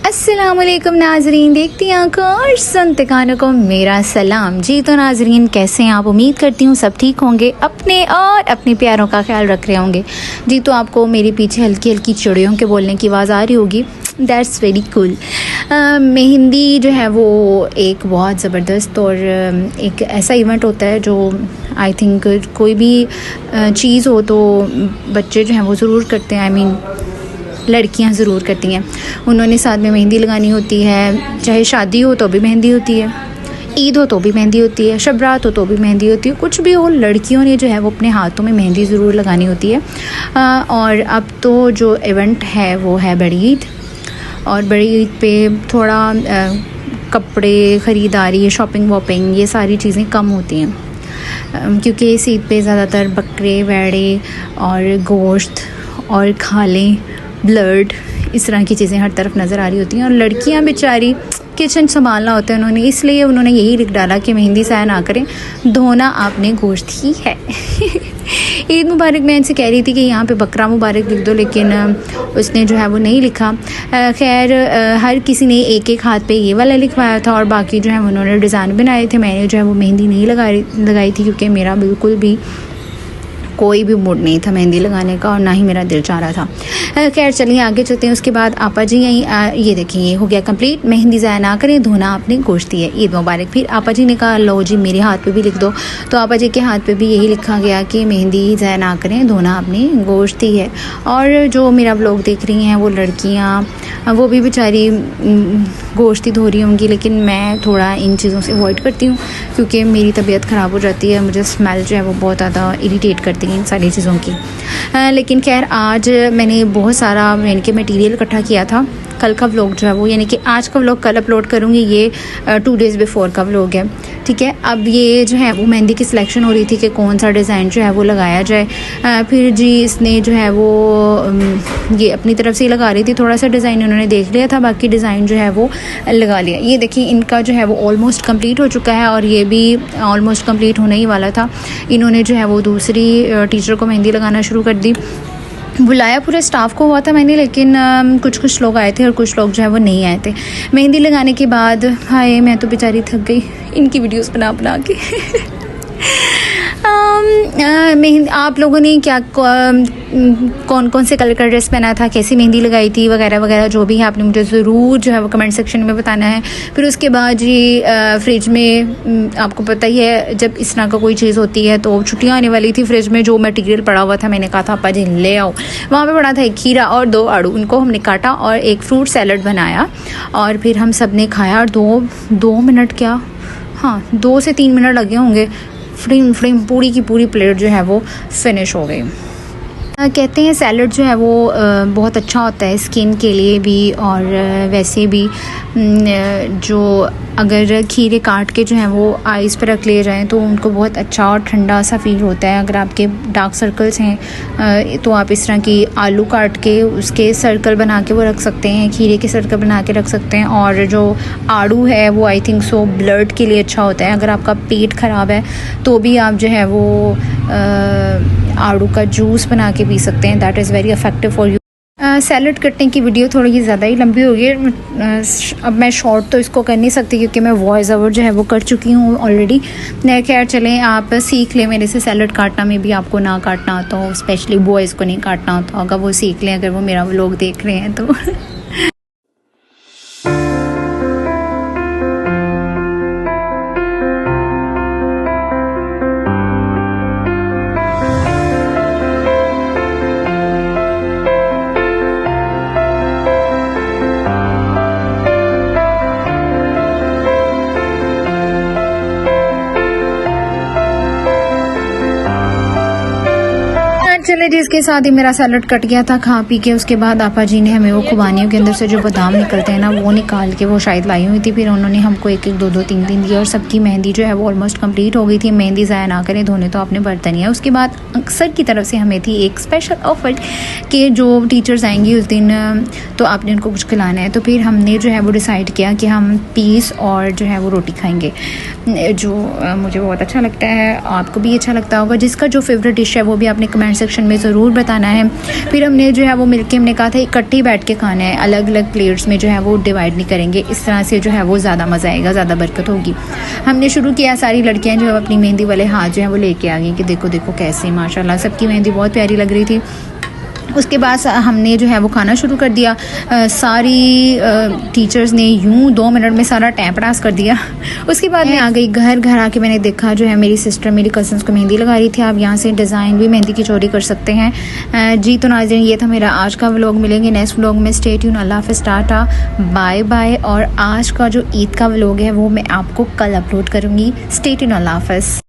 अस्सलामुअलैकुम नाजरीन, देखती आंखों और सुनते कानों को मेरा सलाम जी। तो नाजरीन, कैसे हैं आप? उम्मीद करती हूँ सब ठीक होंगे, अपने और अपने प्यारों का ख्याल रख रहे होंगे जी। तो आपको मेरे पीछे हल्की हल्की चिड़ियों के बोलने की आवाज़ आ रही होगी, दैट्स वेरी कूल। मेहंदी जो है वो एक बहुत ज़बरदस्त और एक ऐसा इवेंट होता है जो आई थिंक कोई भी चीज़ हो तो बच्चे जो हैं वो ज़रूर करते हैं। आई मीन लड़कियां ज़रूर करती हैं। उन्होंने साथ में मेहंदी लगानी होती है, चाहे शादी हो तो भी मेहंदी होती है, ईद हो तो भी मेहंदी होती है, शब रात हो तो भी मेहंदी होती है, कुछ भी हो लड़कियों ने जो है वो अपने हाथों में मेहंदी ज़रूर लगानी होती है। और अब तो जो इवेंट है वो है बड़ी ईद, और बड़ी ईद पे थोड़ा कपड़े ख़रीदारी, शॉपिंग वॉपिंग, ये सारी चीज़ें कम होती हैं क्योंकि इस ईद पे ज़्यादातर बकरे वैड़े और गोश्त और खालें, ब्लड, इस तरह की चीज़ें हर तरफ नज़र आ रही होती हैं। और लड़कियां बेचारी किचन संभालना होता है उन्होंने, इसलिए उन्होंने यही लिख डाला कि मेहंदी ज़ाया ना करें, धोना आपने गोश्त ही है। ईद मुबारक मैं इनसे कह रही थी कि यहाँ पे बकरा मुबारक लिख दो, लेकिन उसने जो है वो नहीं लिखा। खैर हर किसी ने एक एक हाथ पे ये वाला लिखवाया था और बाकी जो है उन्होंने डिज़ाइन बनाए थे। मैंने जो है वो मेहंदी नहीं लगाई थी क्योंकि मेरा बिल्कुल भी कोई भी मूड नहीं था मेहंदी लगाने का और ना ही मेरा दिल चाह रहा था। खैर चलिए आगे चलते हैं। उसके बाद आपा जी ये देखिए, ये हो गया कंप्लीट, मेहंदी ज़ाया ना करें, धोना आपने गोश्त ही है, ईद मुबारक। फिर आपा जी ने कहा लो जी मेरे हाथ पे भी लिख दो, तो आपा जी के हाथ पे भी यही लिखा गया कि मेहंदी ज़ाया ना करें, धोना आपने गोश्त ही है। और जो मेरा व्लॉग देख रही हैं वो लड़कियाँ, वो भी बेचारी गोश्त ही धो रही होंगी, लेकिन मैं थोड़ा इन चीज़ों से अवॉइड करती हूँ क्योंकि मेरी तबीयत ख़राब हो जाती है, मुझे स्मेल जो है वो बहुत ज़्यादा इरिटेट करती है इन सारी चीज़ों की। लेकिन खैर आज मैंने बहुत सारा यानी कि मटेरियल इकट्ठा किया था। कल का व्लॉग जो है वो, यानी कि आज का व्लॉग कल अपलोड करूँगी, ये 2 डेज़ बिफोर का व्लॉग है, ठीक है। अब ये जो है वो मेहंदी की सिलेक्शन हो रही थी कि कौन सा डिज़ाइन जो है वो लगाया जाए। फिर जी इसने जो है वो ये अपनी तरफ से लगा रही थी, थोड़ा सा डिज़ाइन उन्होंने देख लिया था, बाकी डिज़ाइन जो है वो लगा लिया। ये देखिए इनका जो है वो ऑलमोस्ट कंप्लीट हो चुका है और ये भी ऑलमोस्ट कंप्लीट होने ही वाला था। इन्होंने जो है वो दूसरी टीचर को मेहंदी लगाना शुरू कर दी। बुलाया पूरे स्टाफ को हुआ था मैंने, लेकिन कुछ लोग आए थे और कुछ लोग जो है वो नहीं आए थे। मेहंदी लगाने के बाद हाय मैं तो बेचारी थक गई इनकी वीडियोस बना के। मेहंदी आप लोगों ने क्या कौन कौन से कलर का ड्रेस पहना था, कैसी मेहंदी लगाई थी वगैरह वगैरह, जो भी है आपने मुझे ज़रूर जो है वो कमेंट सेक्शन में बताना है। फिर उसके बाद जी फ्रिज में आपको पता ही है जब इस तरह का कोई चीज़ होती है तो छुट्टियाँ आने वाली थी, फ्रिज में जो मटेरियल पड़ा हुआ था मैंने कहा था आपा जी ले आओ, वहाँ पे पड़ा था एक खीरा और 2 आड़ू, उनको हमने काटा और एक फ्रूट सैलड बनाया और फिर हम सब ने खाया। और 2 मिनट क्या, हाँ 2 से 3 मिनट लगे होंगे, फ्रेम पूरी की पूरी प्लेट जो है वो फिनिश हो गई। कहते हैं सैलड जो है वो बहुत अच्छा होता है स्किन के लिए भी, और वैसे भी जो अगर खीरे काट के जो है वो आइज़ पर रख लिए जाएँ तो उनको बहुत अच्छा और ठंडा सा फील होता है। अगर आपके डार्क सर्कल्स हैं तो आप इस तरह की आलू काट के उसके सर्कल बना के वो रख सकते हैं, खीरे के सर्कल बना के रख सकते हैं। और जो आड़ू है वो आई थिंक सो ब्लड के लिए अच्छा होता है। अगर आपका पेट ख़राब है तो भी आप जो है वो आड़ू का जूस बना के पी सकते हैं, that is very effective for you. Salad कटने की वीडियो थोड़ी ज़्यादा ही लंबी हो गई, अब मैं शॉर्ट तो इसको कर नहीं सकती क्योंकि मैं वॉइस ओवर जो है वो कर चुकी हूँ ऑलरेडी। खैर चलें, आप सीख लें मेरे से सैलड काटना, में भी आपको ना काटना आता हो, स्पेशली बॉयज़ को नहीं काटना होता होगा, वो सीख लें अगर वो मेरा व्लॉग देख रहे हैं तो। चले जी, इसके साथ ही मेरा सैलड कट गया था खा पी के। उसके बाद आपा जी ने हमें वो खुबानियों के अंदर से जो बादाम निकलते हैं ना वो निकाल के वो शायद लाई हुई थी, फिर उन्होंने हमको 1-1 2-2 3-3 दिए और सबकी मेहंदी जो है वो ऑलमोस्ट कंप्लीट हो गई थी। मेहंदी ज़ाया ना करें, धोने तो आपने बर्तन ही है। उसके बाद अक्सर की तरफ से हमें थी एक स्पेशल ऑफर कि जो टीचर्स आएंगी उस दिन तो आपने उनको कुछ खिलाना है, तो फिर हमने जो है वो डिसाइड किया कि हम पीस और जो है वो रोटी खाएँगे, जो मुझे बहुत अच्छा लगता है, आपको भी अच्छा लगता होगा। जिसका जो फेवरेट डिश है वो भी आपने कमेंट सेक्शन में ज़रूर ज़रूर बताना है। फिर हमने जो है वो मिलके हमने कहा था इकट्ठे बैठ के खाना है, अलग अलग प्लेट्स में जो है वो डिवाइड नहीं करेंगे, इस तरह से जो है वो ज़्यादा मज़ा आएगा, ज़्यादा बरकत होगी। हमने शुरू किया, सारी लड़कियाँ जो है अपनी मेहंदी वाले हाथ जो है वो लेके आ गई कि देखो देखो कैसे माशाल्लाह सबकी मेहंदी बहुत प्यारी लग रही थी। उसके बाद हमने जो है वो खाना शुरू कर दिया। सारी टीचर्स ने यूं 2 मिनट में सारा टाइम पास कर दिया। उसके बाद मैं आ गई घर आके मैंने देखा जो है मेरी सिस्टर मेरी कज़न्स को मेहंदी लगा रही थी। आप यहाँ से डिज़ाइन भी मेहंदी की चोरी कर सकते हैं। जी तो नाज़रीन ये था मेरा आज का व्लॉग। मिलेंगे नेक्स्ट व्लॉग में। Stay tune. अल्लाह हाफ़िज़, टाटा बाय बाय। और आज का जो ईद का व्लॉग है वो मैं आपको कल अपलोड करूँगी। Stay tune. अल्लाह हाफ़िज़।